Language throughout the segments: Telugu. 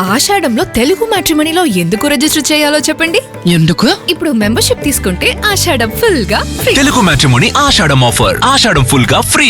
ఆషాఢంలో తెలుగు మ్యాట్రిమోనీలో ఎందుకు రిజిస్టర్ చేయాలో చెప్పండి. ఎందుకు? ఇప్పుడు మెంబర్షిప్ తీసుకుంటే ఆషాఢం ఫుల్ గా ఫ్రీ. తెలుగు మ్యాట్రిమోనీ ఆషాఢం ఆఫర్. ఆషాఢం ఫుల్ గా ఫ్రీ.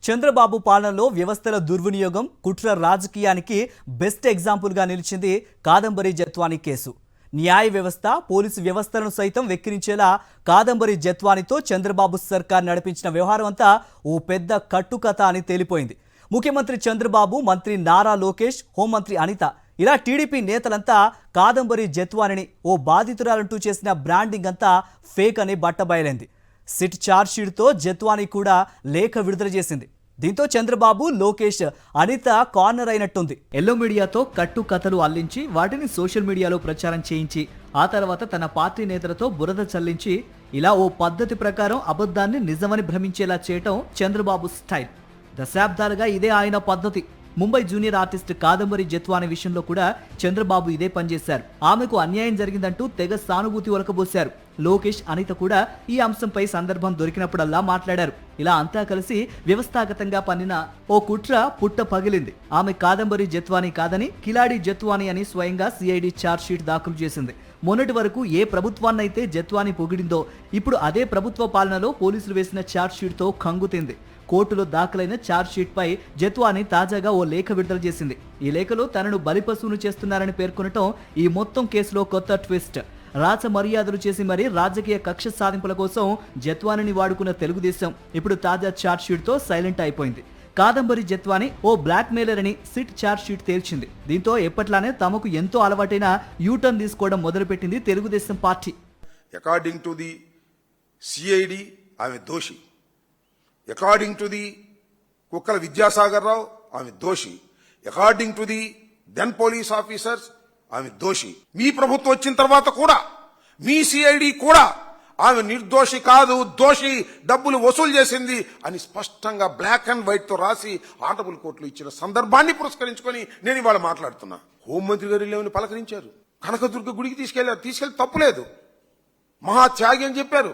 చంద్రబాబు పాలనలో వ్యవస్థల దుర్వినియోగం, కుట్ర రాజకీయానికి బెస్ట్ ఎగ్జాంపుల్గా నిలిచింది కాదంబరి జత్వానీ కేసు. న్యాయ వ్యవస్థ, పోలీసు వ్యవస్థలను సైతం వెక్కిరించేలా కాదంబరి జత్వానీతో చంద్రబాబు సర్కార్ నడిపించిన వ్యవహారం అంతా ఓ పెద్ద కట్టుకథ అని తేలిపోయింది. ముఖ్యమంత్రి చంద్రబాబు, మంత్రి నారా లోకేష్, హోంమంత్రి అనిత ఇలా టీడీపీ నేతలంతా కాదంబరి జత్వానీని ఓ బాధితురాలంటూ చేసిన బ్రాండింగ్ అంతా ఫేక్ అని బట్టబయలైంది. సిట్ ఛార్జ్షీట్తో జత్వానీ కూడా లేఖ విడుదల చేసింది. దీంతో చంద్రబాబు, లోకేష్, అనిత కార్నర్ అయినట్టుంది. ఎల్లో మీడియాతో కట్టు కథలు అల్లించి వాటిని సోషల్ మీడియాలో ప్రచారం చేయించి ఆ తర్వాత తన పార్టీ నేతలతో బురద చల్లించి ఇలా ఓ పద్ధతి ప్రకారం అబద్ధాన్ని నిజమని భ్రమించేలా చేయటం చంద్రబాబు స్టైల్. దశాబ్దాలుగా ఇదే ఆయన పద్ధతి. ముంబై జూనియర్ ఆర్టిస్ట్ కాదంబరి జత్వానీ విషయంలో కూడా చంద్రబాబు ఇదే పనిచేశారు. ఆమెకు అన్యాయం జరిగిందంటూ తెగ సానుభూతి ఒలకబోశారు. లోకేష్, అనిత కూడా ఈ అంశంపై సందర్భం దొరికినప్పుడల్లా మాట్లాడారు. ఇలా అంతా కలిసి వ్యవస్థాగతంగా పన్నిన ఓ కుట్ర పుట్ట పగిలింది. ఆమె కాదంబరి జత్వానీ కాదని కిలాడి జత్వానీ అని స్వయంగా సిఐడి ఛార్జ్షీట్ దాఖలు చేసింది. మొన్నటి వరకు ఏ ప్రభుత్వాన్నైతే జత్వానీ పొగిడిందో ఇప్పుడు అదే ప్రభుత్వ పాలనలో పోలీసులు వేసిన ఛార్జ్షీట్తో కంగుతింది. కోర్టులో దాఖలైన ఛార్జ్షీట్ పై జత్వానీ తాజాగా ఓ లేఖ విడుదల చేసింది. ఈ లేఖలో తనను బలిపశువును చేస్తున్నారని పేర్కొనటం ఈ మొత్తం కేసులో కొత్త ట్విస్ట్. రాచ మర్యాదలు చేసి మరీ రాజకీయ కక్ష సాధింపుల కోసం జత్వానీని వాడుకున్న తెలుగుదేశం ఇప్పుడు తాజా ఛార్జ్షీట్తో సైలెంట్ అయిపోయింది. కాదంబరి జత్వానీ ఓ బ్లాక్ మెయిలర్ అని సిట్ ఛార్జ్షీట్ తేల్చింది. దీంతో ఎప్పట్లానే తమకు ఎంతో అలవాటైన యూటర్న్ తీసుకోవడం మొదలుపెట్టింది Telugu Desam party. According to the CID ఆమె దోషి, according to the Kukkala Vidyasagar Rao ఆమె దోషి, according to the then police officers ఆమె దోషి. మీ ప్రభుత్వం వచ్చిన తర్వాత కూడా మీ సిఐడి కూడా ఆమె నిర్దోషి కాదు, దోషి, డబ్బులు వసూలు చేసింది అని స్పష్టంగా బ్లాక్ అండ్ వైట్ తో రాసి ఆనరబుల్ కోర్టులు ఇచ్చిన సందర్భాన్ని పురస్కరించుకొని నేను ఇవాళ మాట్లాడుతున్నా. హోంమంత్రి గారు లేవని పలకరించారు, కనకదుర్గ గుడికి తీసుకెళ్లి తప్పులేదు, మహా త్యాగి అని చెప్పారు.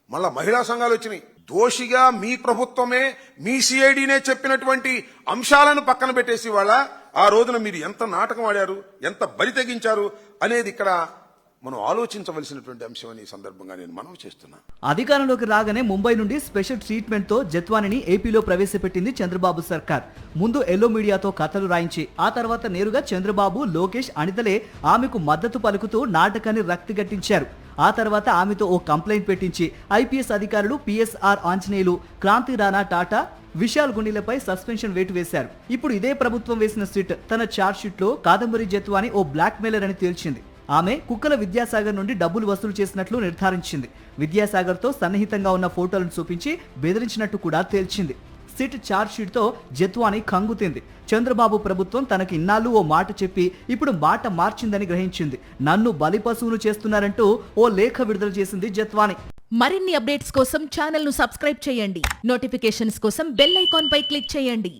మళ్ళా మహిళా సంఘాలు వచ్చినాయి. దోషిగా మీ ప్రభుత్వమే, మీ సిఐడినే చెప్పినటువంటి అంశాలను పక్కన పెట్టేసి వాళ్ళ ఆ రోజున మీరు ఎంత నాటకం ఆడారు, ఎంత బరి తెగించారు అనేది ఇక్కడ మనం ఆలోచించవలసినటువంటి అంశం అని సందర్భంగా నేను మనవి చేస్తున్నా. అధికారంలోకి రాగానే ముంబై నుండి స్పెషల్ ట్రీట్మెంట్ తో జత్వానీని ఏపీలో ప్రవేశపెట్టింది చంద్రబాబు సర్కార్. ముందు ఎల్లో మీడియాతో కథలు రాయించి ఆ తర్వాత నేరుగా చంద్రబాబు, లోకేష్, అనితలే ఆమెకు మద్దతు పలుకుతూ నాటకాన్ని రక్తిగట్టించారు. ఆ తర్వాత ఆమెతో ఓ కంప్లైంట్ పెట్టించి ఐపీఎస్ అధికారులు పిఎస్ఆర్ ఆంజనేయులు, క్రాంతి రాణా టాటా, విశాల్ గుండీలపై సస్పెన్షన్ వేటు వేశారు. ఇప్పుడు ఇదే ప్రభుత్వం వేసిన సిట్ తన ఛార్జ్షీట్ లో కాదంబరి జత్వానీ ఓ బ్లాక్ మెయిలర్ అని తేల్చింది. ఆమె కుక్కల విద్యాసాగర్ నుండి డబ్బులు వసూలు చేసినట్లు నిర్ధారించింది. విద్యాసాగర్ తో సన్నిహితంగా ఉన్న ఫోటోలను చూపించి బెదిరించినట్టు కూడా తేల్చింది. సిట్ ఛార్జ్షీట్ తో జత్వానీ కంగుతింది. చంద్రబాబు ప్రభుత్వం తనకు ఇన్నాళ్ళు ఓ మాట చెప్పి ఇప్పుడు మాట మార్చిందని గ్రహించింది. నన్ను బలిపశువును చేస్తున్నారంటూ ఓ లేఖ విడుదల చేసింది జత్వానీ. మరిన్ని అప్డేట్స్ కోసం ఛానల్ ను సబ్స్క్రైబ్ చేయండి. నోటిఫికేషన్స్ కోసం బెల్ ఐకాన్ పై క్లిక్ చేయండి.